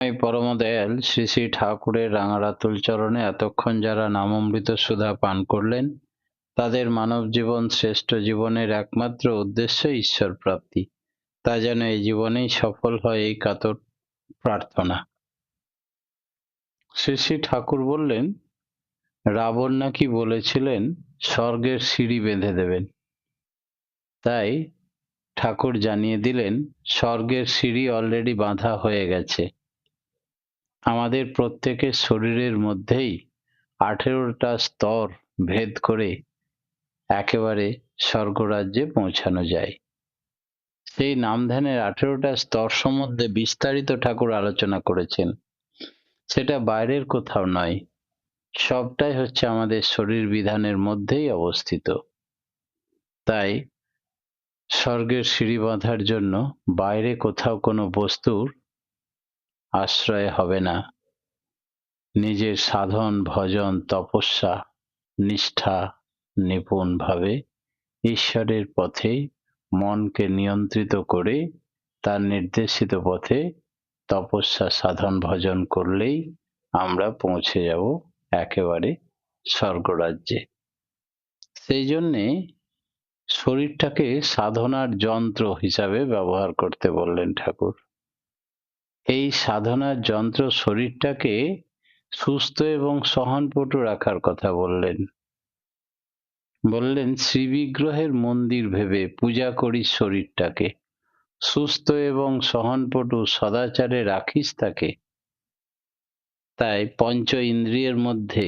এই পরমদয়াল শ্রী শ্রী ঠাকুরের রাঙারাতুল চরণে এতক্ষণ যারা নামামৃত সুধা পান করলেন, তাদের মানব জীবন শ্রেষ্ঠ জীবনের একমাত্র উদ্দেশ্য ঈশ্বর প্রাপ্তি। তা যেন এই জীবনেই সফল হয়, এই কাতর প্রার্থনা। শ্রী শ্রী ঠাকুর বললেন, রাবণ নাকি বলেছিলেন স্বর্গের সিঁড়ি বেঁধে দেবেন। তাই ঠাকুর জানিয়ে দিলেন, স্বর্গের সিঁড়ি অলরেডি বাঁধা হয়ে গেছে। আমাদের প্রত্যেকের শরীরের মধ্যেই 18টা স্তর ভেদ করে একেবারে স্বর্গরাজ্যে পৌঁছানো যায়। সেই নামধ্যানের 18টা স্তর সম্বন্ধে বিস্তারিত ঠাকুর আলোচনা করেছেন। সেটা বাইরের কোথাও নয়, সবটাই হচ্ছে আমাদের শরীর বিধানের মধ্যেই অবস্থিত। তাই স্বর্গের সিঁড়ি বাঁধার জন্য বাইরে কোথাও কোনো বস্তুর আশ্রয় হবে না। নিজের সাধন, ভজন, তপস্যা, নিষ্ঠা নিপুণভাবে ঈশ্বরের পথে মনকে নিয়ন্ত্রিত করে তার নির্দেশিত পথে তপস্যা, সাধন, ভজন করলেই আমরা পৌঁছে যাব একেবারে স্বর্গরাজ্যে। সেই জন্যে শরীরটাকে সাধনার যন্ত্র হিসাবে ব্যবহার করতে বললেন ঠাকুর। এই সাধনার যন্ত্র শরীরটাকে সুস্থ এবং সহনপটু রাখার কথা বললেন। বললেন, শ্রীবিগ্রহের মন্দির ভেবে পূজা করিস শরীরটাকে, সুস্থ এবং সহনপটু সদাচারে রাখিস তাকে। তাই পঞ্চ ইন্দ্রিয়ের মধ্যে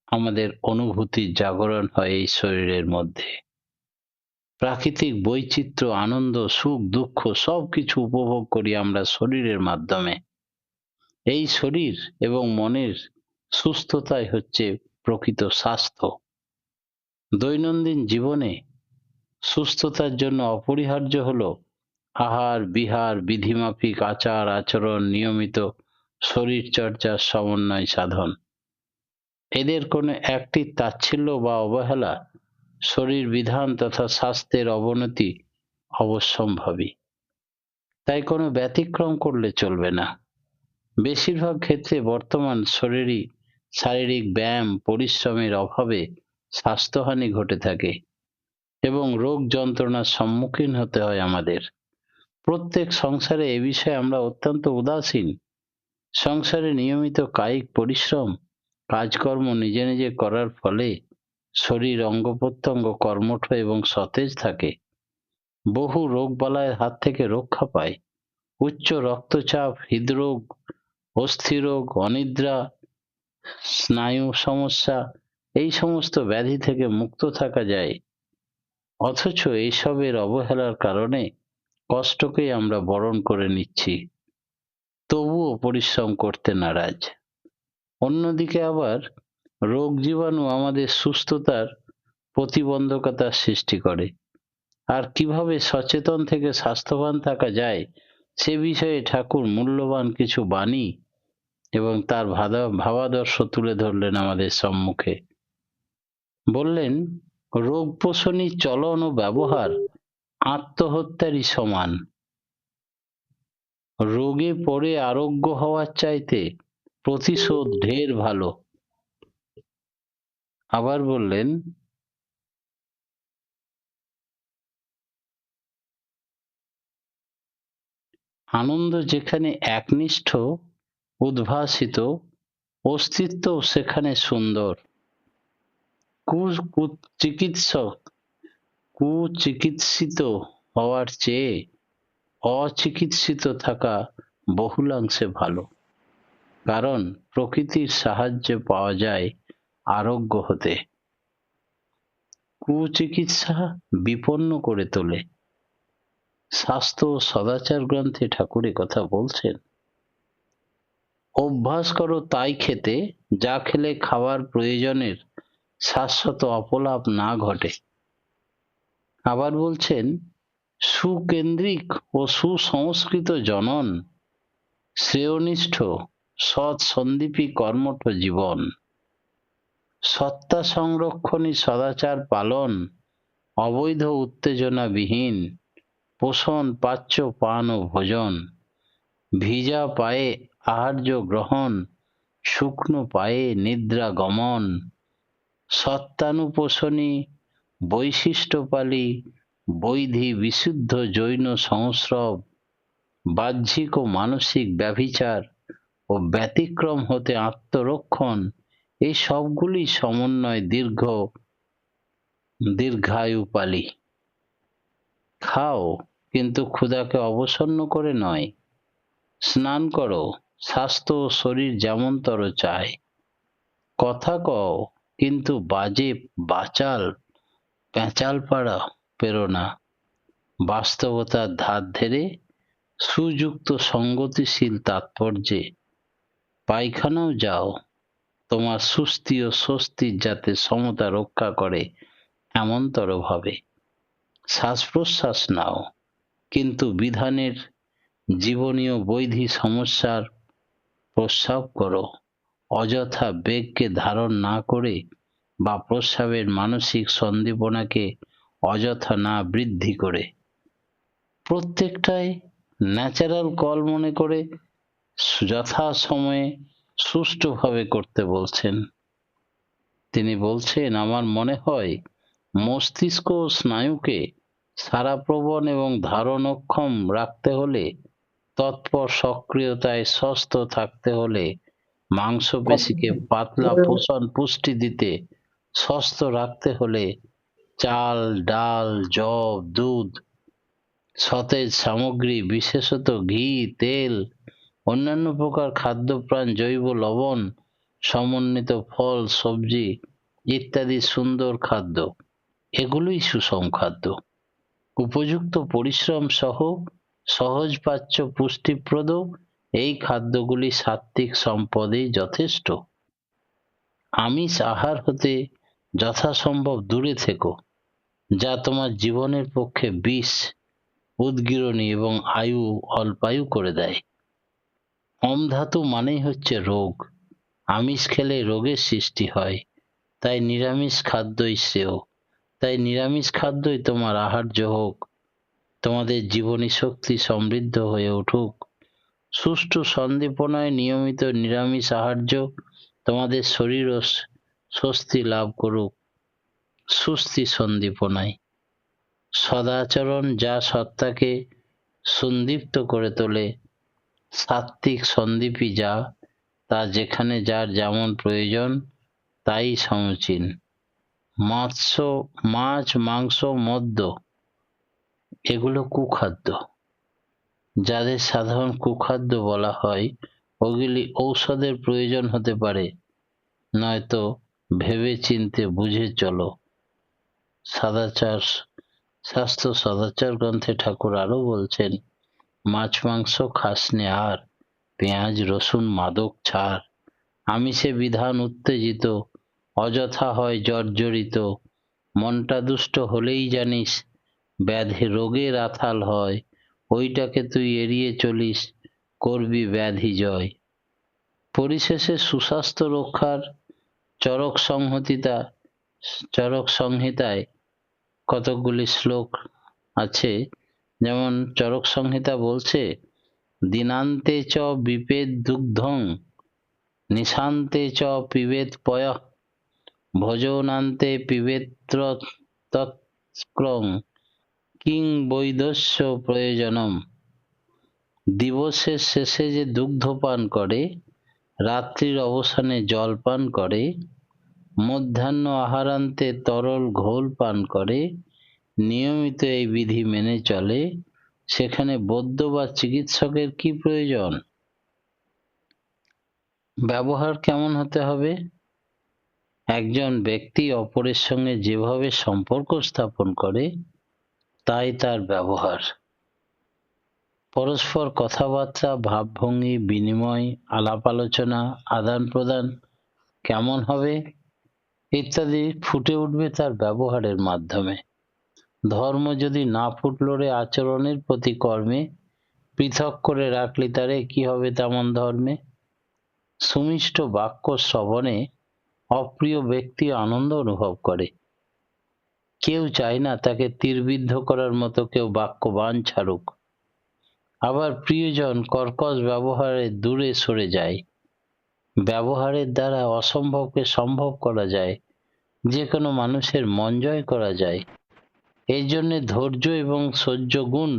আমাদের অনুভূতির জাগরণ হয় এই শরীরের মধ্যে। প্রাকৃতিক বৈচিত্র্য, আনন্দ, সুখ, দুঃখ সবকিছু উপভোগ করি আমরা শরীরের মাধ্যমে। এই শরীর এবং মনের সুস্থতাই হচ্ছে প্রকৃত স্বাস্থ্য। দৈনন্দিন জীবনে সুস্থতার জন্য অপরিহার্য হলো আহার, বিহার, বিধিমাফিক আচার আচরণ, নিয়মিত শরীরচর্চার সমন্বয় সাধন। এদের কোনো একটি তাচ্ছিল্য বা অবহেলা শরীর বিধান তথা স্বাস্থ্যের অবনতি অবশ্যম্ভাবী। তাই কোনো ব্যতিক্রম করলে চলবে না। বেশিরভাগ ক্ষেত্রে বর্তমান শারীরিক ব্যায়াম, পরিশ্রমের অভাবে স্বাস্থ্যহানি ঘটে থাকে এবং রোগ যন্ত্রণার সম্মুখীন হতে হয় আমাদের। প্রত্যেক সংসারে এ বিষয়ে আমরা অত্যন্ত উদাসীন। সংসারে নিয়মিত কায়িক পরিশ্রম, কাজকর্ম নিজে নিজে করার ফলে শরীর অঙ্গ প্রত্যঙ্গ কর্মঠ এবং সতেজ থাকে। বহু রোগবালাইয়ের হাত থেকে রক্ষা পায়। উচ্চ রক্তচাপ, হৃদরোগ, অস্থিরোগ, অনিদ্রা, স্নায়ু সমস্যা, এই সমস্ত ব্যাধি থেকে মুক্ত থাকা যায়। অথচ এইসবের অবহেলার কারণে কষ্টকেই আমরা বরণ করে নিচ্ছি, তবুও পরিশ্রম করতে নারাজ। অন্যদিকে আবার রোগ জীবাণু আমাদের সুস্থতার প্রতিবন্ধকতার সৃষ্টি করে। আর কিভাবে সচেতন থেকে স্বাস্থ্যবান থাকা যায় সে বিষয়ে ঠাকুর মূল্যবান কিছু বাণী এবং তার ভাবাদর্শ তুলে ধরলেন আমাদের সম্মুখে। বললেন, রোগ পোষণী চলন ও ব্যবহার আত্মহত্যারই সমান। রোগে পড়ে আরোগ্য হওয়ার চাইতে প্রতিশোধ ঢের ভালো। আবার বললেন, আনন্দ যেখানে একনিষ্ঠ উদ্ভাসিত, অস্তিত্ব সেখানে সুন্দর। চিকিৎসক কুচিকিৎসিত হওয়ার চেয়ে অচিকিৎসিত থাকা বহুলাংশে ভালো। কারণ প্রকৃতির সাহায্যে পাওয়া যায় আরোগ্য হতে। কুচিকিৎসা বিপন্ন করে তোলে। স্বাস্থ্য ও সদাচার গ্রন্থে ঠাকুর কথা বলছেন। অভ্যাস করো তাই খেতে যা খেলে খাওয়ার প্রয়োজনের শাশ্বত অপলাপ না ঘটে। আবার বলছেন, সুকেন্দ্রিক ও সুসংস্কৃত জনন, শ্রেয়নিষ্ঠ সৎ সন্দীপী কর্মঠ জীবন, সত্তা সংরক্ষণী সদাচার পালন, অবৈধ উত্তেজনাবিহীন পোষণ, পাচ্য পান ও ভোজন, ভিজা পায়ে আহার্য গ্রহণ, শুকনো পায়ে নিদ্রা গমন, সত্তানুপোষণী বৈশিষ্ট্যপালী বৈধি বিশুদ্ধ জৈন সংস্রব, বাহ্যিক ও মানসিক ব্যভিচার ও ব্যতিক্রম হতে আত্মরক্ষণ, এই সবগুলি সমন্বয় দীর্ঘায়ু পালি। খাও, কিন্তু ক্ষুধাকে অবসন্ন করে নয়। স্নান করো, স্বাস্থ্য ও শরীর যেমনতর চায়। কথা কও, কিন্তু বাজে বাচাল প্যাঁচাল পাড়া পেরো না। বাস্তবতার ধার ধরে সুযুক্ত সঙ্গতিশীল তাৎপর্যে পায়খানাও যাও, তোমার সুস্থি ও স্বস্তির যাতে সমতা রক্ষা করে এমনতর ভাবে। শ্বাস প্রশ্বাস নাও, কিন্তু বিধানের জীবনীয় বৈধি সমস্যার প্রস্রাব করো, অযথা বেগকে ধারণ না করে বা প্রস্রাবের মানসিক সন্দীপনাকে অযথা না বৃদ্ধি করে। প্রত্যেকটাই ন্যাচারাল কল মনে করে যথাসময়ে সুষ্ঠুভাবে করতে বলছেন। তিনি বলছেন, আমার মনে হয় মস্তিষ্ক ও স্নায়ুকে সারাপ্রবণ এবং ধারণক্ষম রাখতে হলে, তৎপর সক্রিয়তায় স্বস্থ থাকতে হলে, মাংসপেশিকে পাতলা পোষণ পুষ্টি দিতে, স্বস্থ রাখতে হলে চাল, ডাল, যব, দুধ, সতেজ সামগ্রী, বিশেষত ঘি, তেল, অন্যান্য প্রকার খাদ্যপ্রাণ, জৈব লবণ, সমন্বিত ফল, সবজি ইত্যাদি সুন্দর খাদ্য, এগুলোই সুষম খাদ্য। উপযুক্ত পরিশ্রম সহ সহজপাচ্য পুষ্টিপ্রদ এই খাদ্যগুলি সাত্ত্বিক সম্পদেই যথেষ্ট। আমিষ আহার হতে যথাসম্ভব দূরে থেকো, যা তোমার জীবনের পক্ষে বিষ, উদগীরণী এবং আয়ু অল্পায়ু করে দেয়। অমধাতু মানেই হচ্ছে রোগ। আমিষ খেলে রোগের সৃষ্টি হয়, তাই নিরামিষ খাদ্যই শ্রেয়। তাই নিরামিষ খাদ্যই তোমার আহার্য হোক, তোমাদের জীবনী শক্তি সমৃদ্ধ হয়ে উঠুক। সুষ্ঠু সন্দীপনায় নিয়মিত নিরামিষ আহার্য তোমাদের শরীর ও স্বস্তি লাভ করুক। সুস্থি সন্দীপনায় সদাচরণ যা সত্তাকে সন্দীপ্ত করে তোলে, সাত্ত্বিক সন্দীপী যা, তা যেখানে যার যেমন প্রয়োজন তাই সমীচীন। মাছ, মাংস, মদ্য এগুলো কুখাদ্য। যাদের সাধারণ কুখাদ্য বলা হয়, ওগুলি ঔষধের প্রয়োজন হতে পারে, নয়তো ভেবে চিনতে বুঝে চলো। স্বাস্থ্য সদাচার গ্রন্থে ঠাকুর আরো বলছেন, মাছ মাংস খাসনে আর, পেঁয়াজ রসুন মাদক ছাড়। আমিষে বিধান উত্তেজিত, অযথা হয় জর্জরিত। মনটা দুষ্ট হলেই জানিস ব্যাধি রোগের আথাল হয়, ওইটাকে তুই এড়িয়ে চলিস, করবি ব্যাধি জয়। পরিশেষে সুস্বাস্থ্য রক্ষার চরক সংহিতায় কতকগুলি শ্লোক আছে। যেমন চরক সংহিতা বলছে, দিনান্তে চ বিপেদ দুগ্ধং, নিশান্তে চ পিবেত পয়ঃ, ভোজনান্তে পিবেত্র তৎক্রং, কিং বৈদস্য প্রয়োজনম। দিবসের শেষে যে দুগ্ধ পান করে, রাত্রির অবসানে জল পান করে, মধ্যাহ্ন আহারান্তে তরল ঘোল পান করে, নিয়মিত এই বিধি মেনে চলে, সেখানে বৈদ্য বা চিকিৎসকের কি প্রয়োজন? ব্যবহার কেমন হতে হবে? একজন ব্যক্তি অপরের সঙ্গে যেভাবে সম্পর্ক স্থাপন করে, তাই তার ব্যবহার। পরস্পর কথাবার্তা, ভাবভঙ্গি, বিনিময়, আলাপ আলোচনা, আদান প্রদান কেমন হবে ইত্যাদি ফুটে উঠবে তার ব্যবহারের মাধ্যমে। ধর্ম যদি না ফুটলো রে আচরণের প্রতি কর্মে, পৃথক করে রাখলি তারে কি হবে তেমন ধর্মে। সুমিষ্ট বাক্য শ্রবণে অপ্রিয় ব্যক্তি আনন্দ অনুভব করে। কেউ চায় না তাকে তীরবিদ্ধ করার মতো কেউ বাক্যবাণ ছাড়ুক। আবার প্রিয়জন কর্কশ ব্যবহারে দূরে সরে যায়। ব্যবহারের দ্বারা অসম্ভবকে সম্ভব করা যায়, যে কোনো মানুষের মন জয় করা যায়। এই জন্য ধৈর্য এবং সহ্য গুণ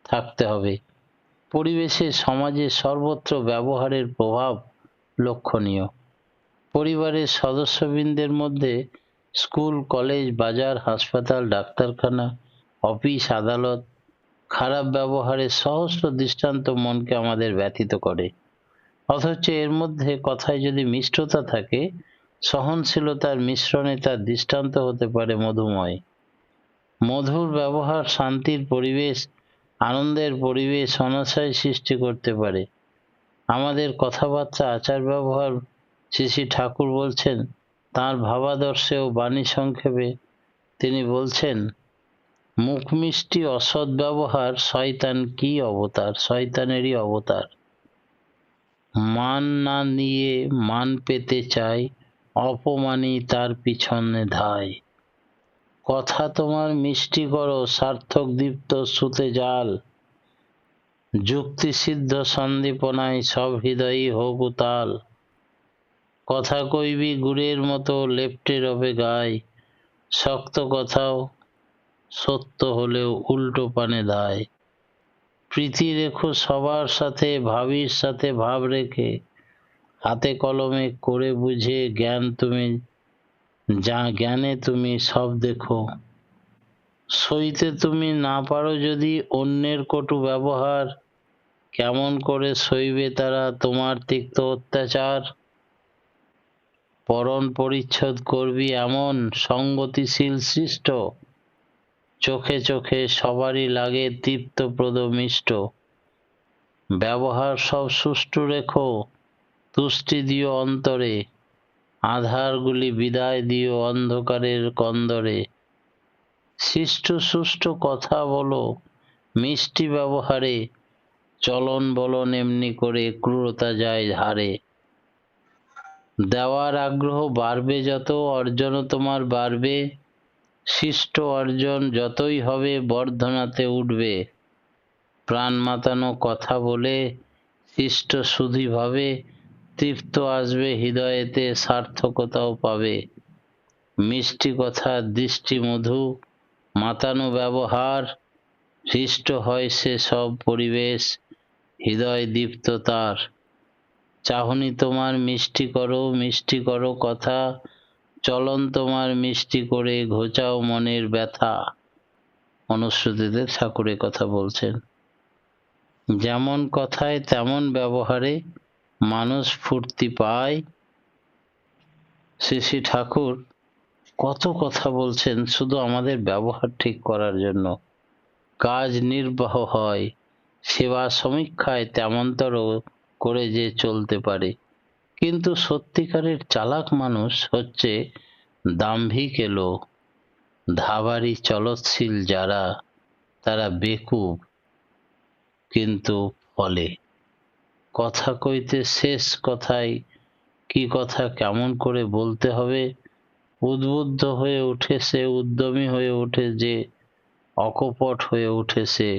থাকতে হবে। পরিবেশে, সমাজে সর্বত্র ব্যবহারের প্রভাব লক্ষণীয়। পরিবারের সদস্যবৃন্দের মধ্যে, স্কুল, কলেজ, বাজার, হাসপাতাল, ডাক্তারখানা, অফিস, আদালত, খারাপ ব্যবহারের সহস্র দৃষ্টান্ত মনকে আমাদের ব্যথিত করে। অথচ এর মধ্যে কথায় যদি মিষ্টতা থাকে, সহনশীলতার মিশ্রণে তার দৃষ্টান্ত হতে পারে মধুময়। মধুর ব্যবহার শান্তির পরিবেশ, আনন্দের পরিবেশ অনায়াসেই সৃষ্টি করতে পারে। আমাদের কথাবার্তা, আচার ব্যবহার, শ্রী শ্রী ঠাকুর বলছেন তাঁর ভাবাদর্শে ও বাণী সংক্ষেপে তিনি বলছেন, মুখ মিষ্টি অসৎ ব্যবহার শয়তানেরই অবতার। মান না নিয়ে মান পেতে চায়, অপমানই তার পিছনে ধায়। কথা তোমার মিষ্টি করো, সার্থক দীপ্ত সুতে জাল। যুক্তিসিদ্ধ সন্দীপনায় সব হৃদয়ই হোক উতাল। কথা কইবি গুড়ের মতো লেপ্টে রবে গায়, শক্ত কথাও সত্য হলেও উল্টো পানে দায়। প্রীতি রেখো সবার সাথে, ভাবির সাথে ভাব রেখে, হাতে কলমে করে বুঝে জ্ঞানে তুমি সব দেখো। সইতে তুমি না পারো যদি অন্যের কটু ব্যবহার, কেমন করে সইবে তারা তোমার তিক্ত অত্যাচার। পরণ পরিচ্ছদ করবি এমন সঙ্গতিশীল সৃষ্ট, চোখে চোখে সবারই লাগে তৃপ্তপ্রদ মিষ্ট। ব্যবহার সব সুষ্ঠু রেখো, তুষ্টি দিও অন্তরে, আধারগুলি বিদায় দিও অন্ধকারের কন্দরে। শিষ্ট সুষ্ঠু কথা বলো, মিষ্টি ব্যবহারে, চলন বলন এমনি করে ক্রূরতা যায় হারে। দেওয়ার আগ্রহ বাড়বে যত, অর্জনও তোমার বাড়বে, শিষ্ট অর্জন যতই হবে বর্ধনাতে উঠবে। প্রাণ মাতানো কথা বলে শিষ্ট শুদ্ধিভাবে, তৃপ্ত আসবে হৃদয়েতে, সার্থকতাও পাবে। মিষ্টি কথা, দৃষ্টি মধু, মাতানো ব্যবহার, সৃষ্ট হয় সে সব পরিবেশ, হৃদয় দীপ্ত তার। চাহনি তোমার মিষ্টি করো কথা, চলন তোমার মিষ্টি করে ঘোচাও মনের ব্যথা। অনুশ্রুতিতে ঠাকুরের কথা বলছেন। যেমন কথায় তেমন ব্যবহারে মানুষ ফুর্তি পায়। শ্রী শ্রী ঠাকুর কত কথা বলছেন শুধু আমাদের ব্যবহার ঠিক করার জন্য। কাজ নির্বাহ হয়, সেবা সমীক্ষায় তেমনতর করে যে চলতে পারে। কিন্তু সত্যিকারের চালাক মানুষ হচ্ছে দাম্ভিক এলো, ধাবারি চলৎশীল যারা, তারা বেকুব কিন্তু ফলে। কথা কইতে শেষ কথায় কি কথা কেমন করে বলতে হবে, উদ্বুদ্ধ হয়ে ওঠে সে, উদ্যমী হয়ে ওঠে যে, অকপট হয়ে ওঠে সে,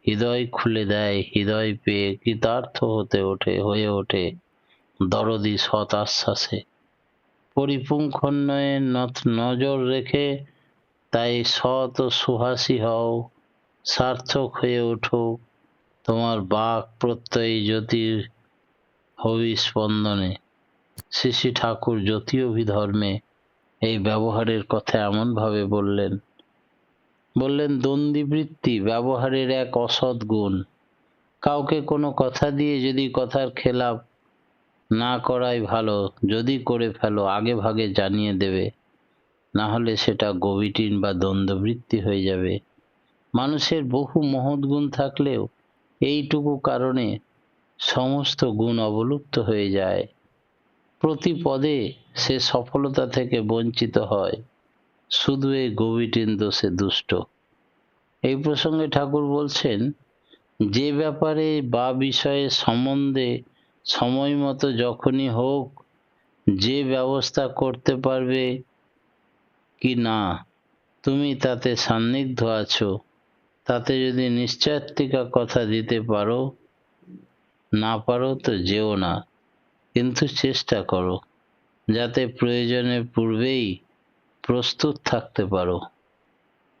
হৃদয় খুলে দেয়, হৃদয় পেয়ে কৃতার্থ হয়ে ওঠে দরদি সৎ আশ্বাসে। পরিপুঙ্খন্বয়ে নজর রেখে তাই সৎ ও সুহাসী হও, সার্থক হয়ে ওঠো তোমার বাক প্রত্যয়ী জ্যোতির হবিস্পন্দনে। শ্রী শ্রী ঠাকুর জ্যোতি অভিধর্মে এই ব্যবহারের কথা এমন ভাবে বললেন, দ্বন্দ্বীবৃত্তি ব্যবহারের এক অসৎ গুণ। কাউকে কোনো কথা দিয়ে যদি কথার খেলাপ না করাই ভালো, যদি করে ফেলো আগে ভাগে জানিয়ে দেবে, না হলে সেটা গভীটিন বা দ্বন্দ্ববৃত্তি হয়ে যাবে। মানুষের বহু মহৎ গুণ থাকলেও এইটুকু কারণে সমস্ত গুণ অবলুপ্ত হয়ে যায়। প্রতি পদে সে সফলতা থেকে বঞ্চিত হয়, শুধু এই গভীটিন দোষে দুষ্ট। এই প্রসঙ্গে ঠাকুর বলছেন, যে ব্যাপারে বা বিষয়ে সম্বন্ধে সময় মতো যখনই হোক, যে ব্যবস্থা করতে পারবে কি না তুমি তাতে সান্নিধ্য আছো, তাতে যদি নিশ্চয়ত্বিকা কথা দিতে পারো, না পারো তো যেও না, কিন্তু চেষ্টা করো যাতে প্রয়োজনের পূর্বেই প্রস্তুত থাকতে পারো।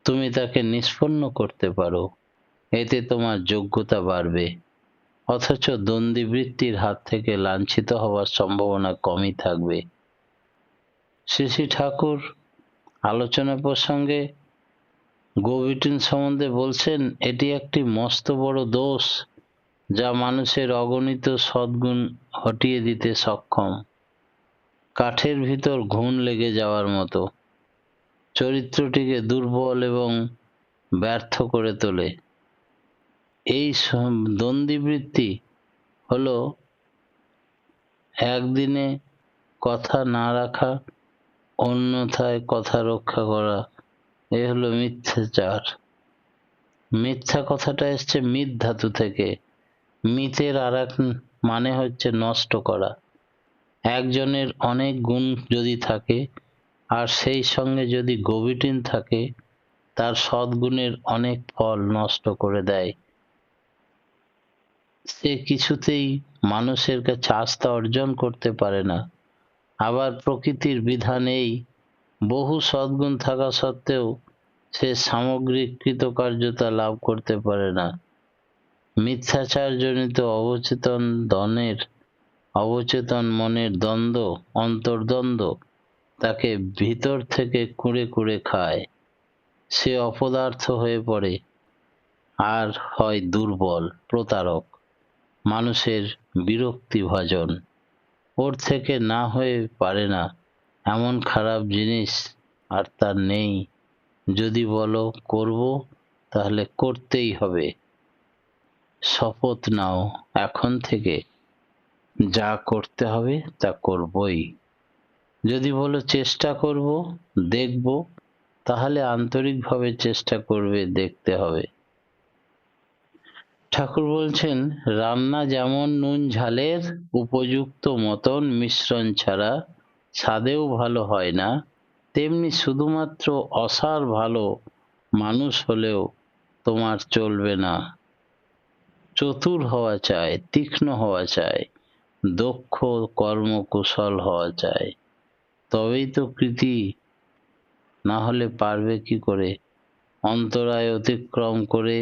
তুমি তাকে নিষ্পন্ন করতে পারো, এতে তোমার যোগ্যতা বাড়বে, অথচ দ্বন্দ্বীবৃত্তির হাত থেকে লাঞ্ছিত হওয়ার সম্ভাবনা কমই থাকবে। শ্রী শ্রী ঠাকুর আলোচনা প্রসঙ্গে গোবিটিন সম্বন্ধে বলছেন, এটি একটি মস্ত বড় দোষ যা মানুষের অগণিত সদ্গুণ হটিয়ে দিতে সক্ষম। কাঠের ভিতর ঘুণ লেগে যাওয়ার মতো, চরিত্রটিকে দুর্বল এবং ব্যর্থ করে তোলে। এই দ্বন্দ্বীবৃত্তি হলো একদিনে কথা না রাখা, অন্যথায় কথা রক্ষা করা। এ হলো মিথ্যাচার। মিথ্যা কথাটা এসছে মিথ ধাতু থেকে। মিথের আর এক মানে হচ্ছে নষ্ট করা। একজনের অনেক গুণ যদি থাকে আর সেই সঙ্গে যদি গোবিটিন থাকে, তার সদ্গুণের অনেক ফল নষ্ট করে দেয়। সে কিছুতেই মানুষের কাছে আস্থা অর্জন করতে পারে না। আবার প্রকৃতির বিধান এই, বহু সদ্গুণ থাকা সত্ত্বেও সে সামগ্রিক কৃতকার্যতা লাভ করতে পারে না। মিথ্যাচারজনিত অবচেতন মনের দ্বন্দ্ব, অন্তর্দ্বন্দ্ব তাকে ভিতর থেকে কুঁড়ে কুঁড়ে খায়। সে অপদার্থ হয়ে পড়ে আর হয় দুর্বল, প্রতারক, মানুষের বিরক্তিভাজন। ওর থেকে না হয়ে পারে না এমন খারাপ জিনিস আর তার নেই। যদি বলো করব, তাহলে করতেই হবে। শপথ নাও এখন থেকে, যা করতে হবে তা করবই। যদি বলো চেষ্টা করব, দেখব, তাহলে আন্তরিকভাবে চেষ্টা করবে, দেখতে হবে। ঠাকুর বলছেন, রান্না যেমন নুন ঝালের উপযুক্ত মতন মিশ্রণ ছাড়া স্বাদেও ভালো হয় না, তেমনি শুধুমাত্র অসার ভালো মানুষ হলেও তোমার চলবে না। চতুর হওয়া চাই, তীক্ষ্ণ হওয়া চাই, দক্ষ কর্মকুশল হওয়া চাই, তবেই তো কৃতি। না হলে পারবে কি করে? অন্তরায় অতিক্রম করে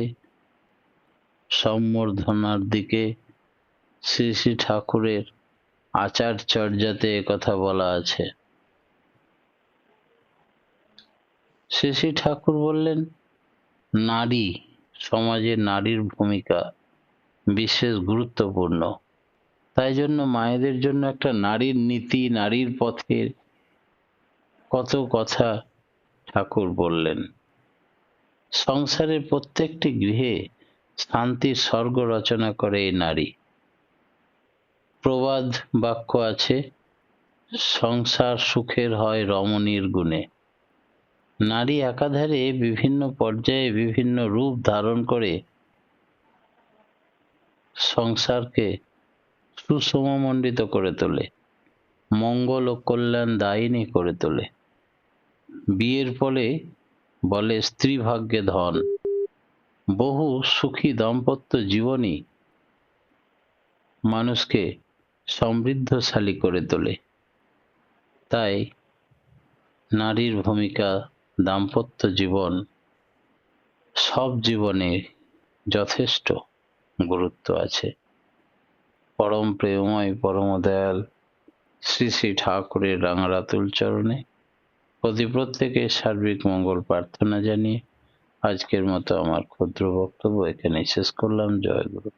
সম্বর্ধনার দিকে শ্রী শ্রী ঠাকুরের আচারচর্যাতে একথা বলা আছে। শ্রী শ্রী ঠাকুর বললেন, নারী সমাজে নারীর ভূমিকা বিশেষ গুরুত্বপূর্ণ। তাই জন্য মায়েদের জন্য একটা নারীর নীতি, নারীর পথের কত কথা ঠাকুর বললেন। সংসারের প্রত্যেকটি গৃহে শান্তির স্বর্গ রচনা করে এই নারী। প্রবাদ বাক্য আছে, সংসার সুখের হয় রমণীর গুণে। নারী একাধারে বিভিন্ন পর্যায়ে বিভিন্ন রূপ ধারণ করে সংসারকে সুষমমণ্ডিত করে তোলে, মঙ্গল ও কল্যাণ দায়িনী করে তোলে। বিয়ের ফলে বলে স্ত্রী ভাগ্যে ধন। বহু সুখী দাম্পত্য জীবনই মানুষকে সমৃদ্ধশালী করে তোলে। তাই নারীর ভূমিকা দাম্পত্য জীবন সব জীবনে যথেষ্ট গুরুত্ব আছে। পরম প্রেমময় পরম দয়াল শ্রী শ্রী ঠাকুরের রাঙারাতুল চরণে প্রত্যেকের সার্বিক মঙ্গল প্রার্থনা জানিয়ে আজকের মতো আমার ক্ষুদ্র বক্তব্য এখানে শেষ করলাম। জয় গুরু।